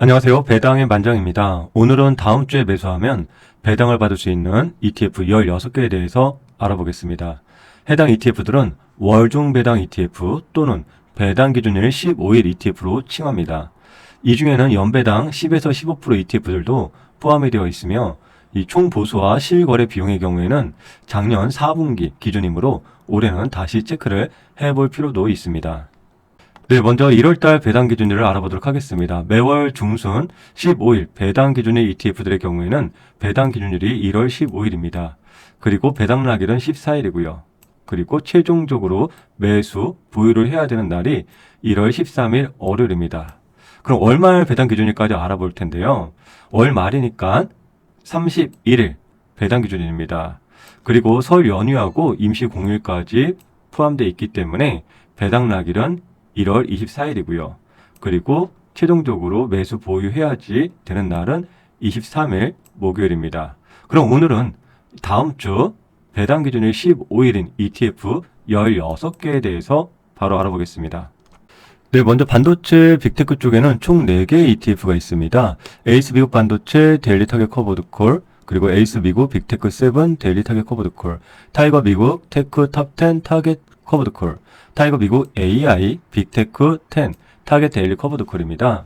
안녕하세요. 배당의 만장입니다. 오늘은 다음 주에 매수하면 배당을 받을 수 있는 ETF 16개에 대해서 알아보겠습니다. 해당 ETF들은 월중 배당 ETF 또는 배당 기준일 15일 ETF로 칭합니다. 이 중에는 연배당 10에서 15% ETF들도 포함이 되어 있으며 이 총 보수와 실거래 비용의 경우에는 작년 4분기 기준이므로 올해는 다시 체크를 해볼 필요도 있습니다. 네, 먼저 1월달 배당 기준일을 알아보도록 하겠습니다. 매월 중순 15일 배당 기준일 ETF들의 경우에는 배당 기준일이 1월 15일입니다. 그리고 배당 날일은 14일이고요. 그리고 최종적으로 매수, 보유를 해야 되는 날이 1월 13일 월요일입니다. 그럼 월말 배당 기준일까지 알아볼 텐데요. 월 말이니까 31일 배당 기준일입니다. 그리고 설 연휴하고 임시 공휴일까지 포함되어 있기 때문에 배당 날일은 1월 24일이고요. 그리고 최종적으로 매수 보유해야지 되는 날은 23일 목요일입니다. 그럼 오늘은 다음 주 배당 기준일 15일인 ETF 16개에 대해서 바로 알아보겠습니다. 네, 먼저 반도체 빅테크 쪽에는 총 4개의 ETF가 있습니다. 에이스 미국 반도체 데일리 타겟 커버드 콜, 그리고 에이스 미국 빅테크 7 데일리 타겟 커버드 콜, 타이거 미국 테크 탑 10 타겟 커버드 콜, 타이거 미국 AI 빅테크 10 타겟 데일리 커버드 콜입니다.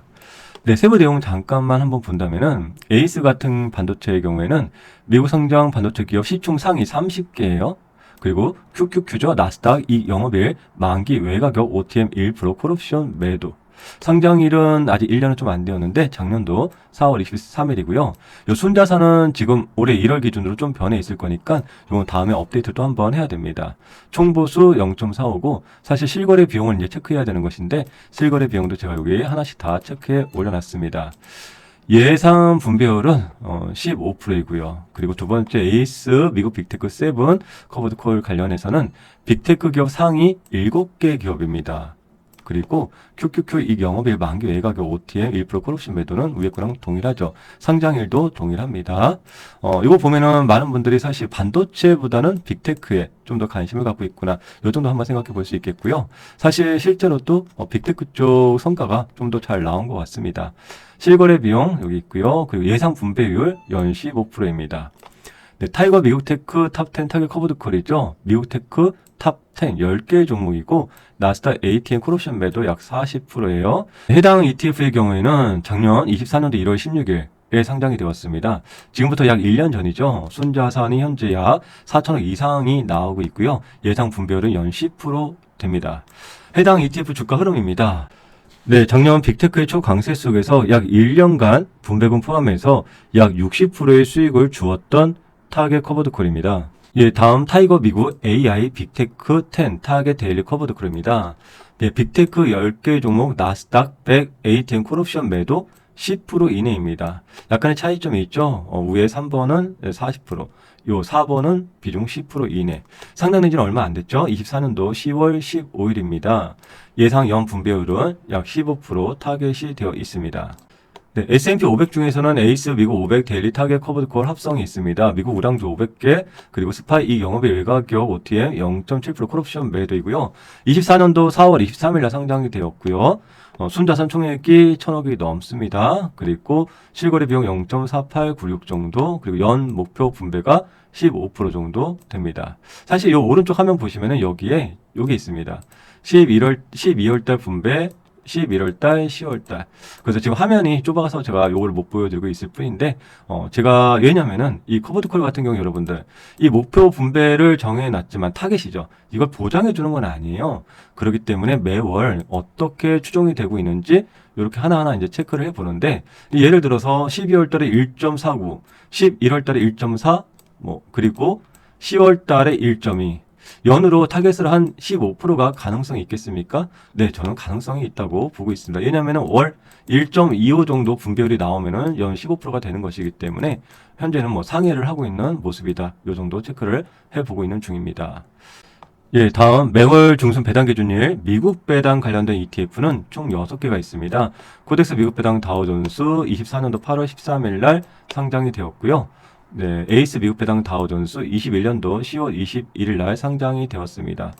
네, 세부 내용 잠깐만 한번 본다면은 에이스 같은 반도체의 경우에는 미국 상장 반도체 기업 시총 상위 30개예요. 그리고 QQQ죠. 나스닥 이 영업일 만기 외가격 OTM 1% 콜옵션 매도. 상장일은 아직 1년은 좀 안 되었는데 작년도 4월 23일이고요. 요 순자산은 지금 올해 1월 기준으로 좀 변해 있을 거니까 이건 다음에 업데이트도 한번 해야 됩니다. 총보수 0.45고 사실 실거래 비용을 이제 체크해야 되는 것인데 실거래 비용도 제가 여기 하나씩 다 체크해 올려놨습니다. 예상 분배율은 15%이고요. 그리고 두 번째 에이스 미국 빅테크 7 커버드 콜 관련해서는 빅테크 기업 상위 7개 기업입니다. 그리고 QQQ 이 영업일 만기 외가격 OTM 1% 콜옵션 매도는 위에 거랑 동일하죠. 상장일도 동일합니다. 이거 보면은 많은 분들이 사실 반도체보다는 빅테크에 좀 더 관심을 갖고 있구나. 이 정도 한번 생각해 볼 수 있겠고요. 사실 실제로 또 빅테크 쪽 성과가 좀 더 잘 나온 것 같습니다. 실거래 비용 여기 있고요. 그리고 예상 분배율 연 15%입니다. 네, 타이거 미국테크 탑10 타겟 커버드 콜이죠. 미국테크 탑10 10개 종목이고 나스닥 ATM 콜옵션 매도 약 40%예요. 해당 ETF의 경우에는 작년 24년도 1월 16일에 상장이 되었습니다. 지금부터 약 1년 전이죠. 순자산이 현재 약 4천억 이상이 나오고 있고요. 예상 분배율은 연 10% 됩니다. 해당 ETF 주가 흐름입니다. 네, 작년 빅테크의 초강세 속에서 약 1년간 분배금 포함해서 약 60%의 수익을 주었던 타겟 커버드 콜입니다. 예, 다음 타이거 미국 AI 빅테크 10 타겟 데일리 커버드 콜입니다. 네, 빅테크 10개 종목 나스닥 100 ATM 콜옵션 매도 10% 이내입니다. 약간의 차이점이 있죠. 위에 3번은 40%, 요 4번은 비중 10% 이내. 상장된 지는 얼마 안 됐죠. 24년도 10월 15일입니다. 예상 연 분배율은 약 15% 타겟이 되어 있습니다. 네, S&P 500 중에서는 에이스 미국 500 데일리 타겟 커버드 콜 합성이 있습니다. 미국 우량주 500개, 그리고 스파이 이 영업의 외가격 OTM 0.7% 콜옵션 매도이고요. 24년도 4월 23일날 상장이 되었고요. 순자산 총액이 1,000억이 넘습니다. 그리고 실거래 비용 0.4896 정도, 그리고 연 목표 분배가 15% 정도 됩니다. 사실 이 오른쪽 화면 보시면은 여기에 요게 있습니다. 12월달 분배, 11월달, 10월달. 그래서 지금 화면이 좁아서 제가 요걸 못 보여드리고 있을 뿐인데, 제가 왜냐면은 이 커버드 콜 같은 경우 여러분들 이 목표 분배를 정해놨지만 타겟이죠. 이걸 보장해주는 건 아니에요. 그렇기 때문에 매월 어떻게 추정이 되고 있는지 이렇게 하나하나 이제 체크를 해보는데, 예를 들어서 12월달에 1.49, 11월달에 1.4, 그리고 10월달에 1.2. 연으로 타겟을 한 15%가 가능성이 있겠습니까? 네, 저는 가능성이 있다고 보고 있습니다. 왜냐하면 월 1.25 정도 분배율이 나오면은 연 15%가 되는 것이기 때문에 현재는 상회를 하고 있는 모습이다. 이 정도 체크를 해보고 있는 중입니다. 예, 다음 매월 중순 배당 기준일 미국 배당 관련된 ETF는 총 6개가 있습니다. 코덱스 미국 배당 다우존스 24년도 8월 13일 날 상장이 되었고요. 네, 에이스 미국 배당 다우존스 21년도 10월 21일 날 상장이 되었습니다.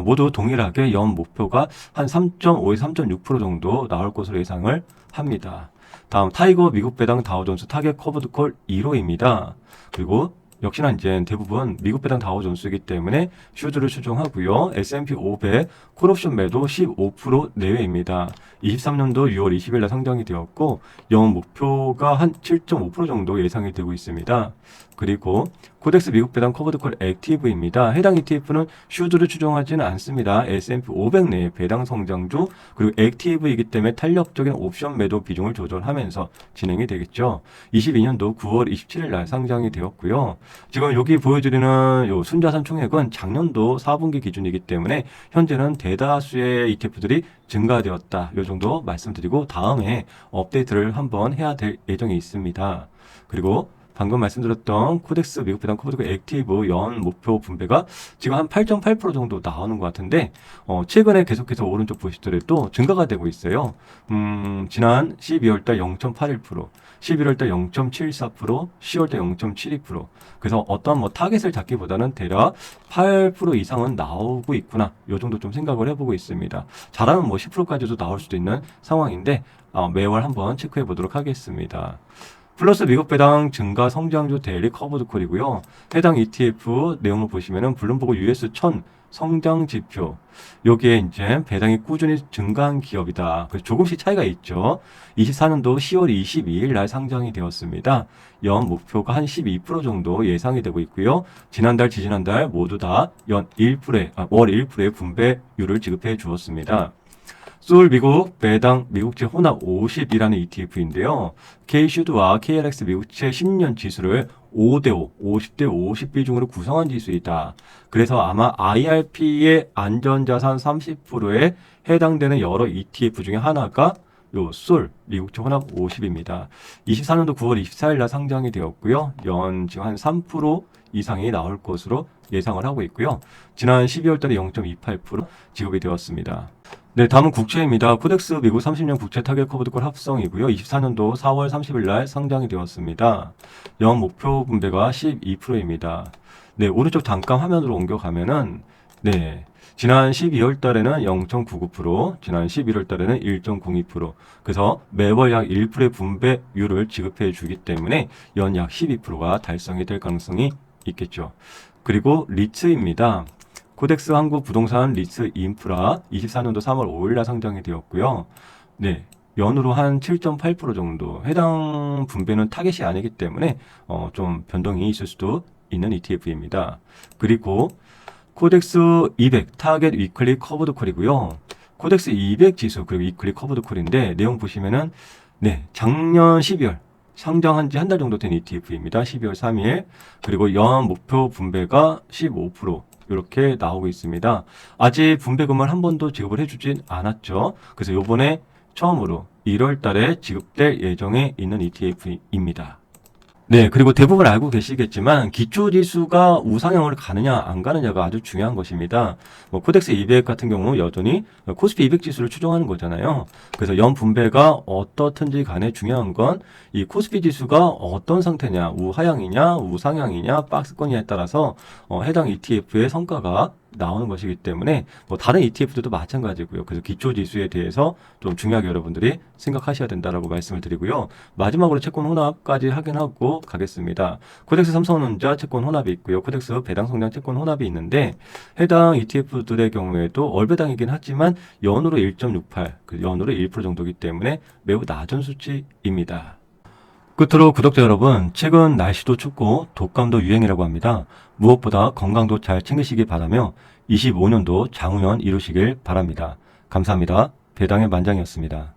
모두 동일하게 연 목표가 한 3.5에서 3.6% 정도 나올 것으로 예상을 합니다. 다음 타이거 미국 배당 다우존스 타겟 커브드 콜 1호입니다. 그리고 역시나 이제 대부분 미국 배당 다우존스이기 때문에 슈즈를 추종하고요. S&P 500 콜옵션 매도 15% 내외입니다. 23년도 6월 20일 날 상장이 되었고 연 목표가 한 7.5% 정도 예상이 되고 있습니다. 그리고 코덱스 미국 배당 커버드콜 액티브입니다. 해당 ETF는 슈즈를 추종하지는 않습니다. S&P 500 내의 배당 성장주 그리고 액티브이기 때문에 탄력적인 옵션 매도 비중을 조절하면서 진행이 되겠죠. 22년도 9월 27일 날 상장이 되었고요. 지금 여기 보여드리는 요 순자산 총액은 작년도 4분기 기준이기 때문에 현재는 대다수의 ETF들이 증가되었다. 요 정도 말씀드리고 다음에 업데이트를 한번 해야 될 예정이 있습니다. 그리고 방금 말씀드렸던 코덱스 미국 배당 커버드 액티브 연 목표 분배가 지금 한 8.8% 정도 나오는 것 같은데 최근에 계속해서 오른쪽 보시더라도 증가가 되고 있어요. 지난 12월달 0.81%, 11월달 0.74%, 10월달 0.72%. 그래서 어떤 타겟을 잡기보다는 대략 8% 이상은 나오고 있구나. 요 정도 좀 생각을 해보고 있습니다. 잘하면 10%까지도 나올 수도 있는 상황인데 매월 한번 체크해 보도록 하겠습니다. 플러스 미국 배당 증가 성장주 데일리 커버드 콜이고요. 해당 ETF 내용을 보시면은 블룸버그 US 1000 성장 지표. 여기에 이제 배당이 꾸준히 증가한 기업이다. 그래서 조금씩 차이가 있죠. 24년도 10월 22일 날 상장이 되었습니다. 연 목표가 한 12% 정도 예상이 되고 있고요. 지난달, 지지난달 모두 다 월 1%의 분배율을 지급해 주었습니다. 솔 미국 배당 미국채 혼합 50이라는 ETF인데요. K-슈드와 KLX 미국채 10년 지수를 5대5, 50대 50 비중으로 구성한 지수이다. 그래서 아마 IRP의 안전자산 30%에 해당되는 여러 ETF 중에 하나가 요 솔 미국채 혼합 50입니다. 24년도 9월 24일 날 상장이 되었고요. 연 지금 한 3% 이상이 나올 것으로 예상을 하고 있고요. 지난 12월 달에 0.28% 지급이 되었습니다. 네, 다음은 국채입니다. 코덱스 미국 30년 국채 타겟 커버드콜 합성이고요. 24년도 4월 30일 날 상장이 되었습니다. 연 목표 분배가 12%입니다. 네, 오른쪽 단감 화면으로 옮겨가면은 네, 지난 12월 달에는 0.99%, 지난 11월 달에는 1.02%. 그래서 매월 약 1%의 분배율을 지급해 주기 때문에 연 약 12%가 달성이 될 가능성이 있겠죠. 그리고 리츠입니다. 코덱스 한국 부동산 리츠 인프라 24년도 3월 5일날 상장이 되었고요. 네, 연으로 한 7.8% 정도. 해당 분배는 타겟이 아니기 때문에 좀 변동이 있을 수도 있는 ETF입니다. 그리고 코덱스 200 타겟 위클리 커버드 콜이고요. 코덱스 200 지수 그리고 위클리 커버드 콜인데 내용 보시면은 네, 작년 12월 상장한 지 한 달 정도 된 ETF입니다. 12월 3일. 그리고 연 목표 분배가 15%. 이렇게 나오고 있습니다. 아직 분배금을 한 번도 지급을 해주진 않았죠. 그래서 요번에 처음으로 1월 달에 지급될 예정에 있는 ETF입니다. 네, 그리고 대부분 알고 계시겠지만 기초지수가 우상향을 가느냐 안 가느냐가 아주 중요한 것입니다. 코덱스 200 같은 경우 여전히 코스피 200 지수를 추종하는 거잖아요. 그래서 연 분배가 어떻든지 간에 중요한 건 이 코스피 지수가 어떤 상태냐, 우하향이냐, 우상향이냐, 박스권이냐에 따라서 해당 ETF의 성과가 나오는 것이기 때문에 다른 ETF들도 마찬가지고요. 그래서 기초 지수에 대해서 좀 중요하게 여러분들이 생각하셔야 된다라고 말씀을 드리고요. 마지막으로 채권 혼합까지 확인하고 가겠습니다. 코덱스 삼성전자 채권 혼합이 있고요. 코덱스 배당 성장 채권 혼합이 있는데 해당 ETF들의 경우에도 월배당이긴 하지만 연으로 1.68, 연으로 1% 정도이기 때문에 매우 낮은 수치입니다. 끝으로 구독자 여러분, 최근 날씨도 춥고 독감도 유행이라고 합니다. 무엇보다 건강도 잘 챙기시기 바라며 25년도 장우연 이루시길 바랍니다. 감사합니다. 배당의 만장이었습니다.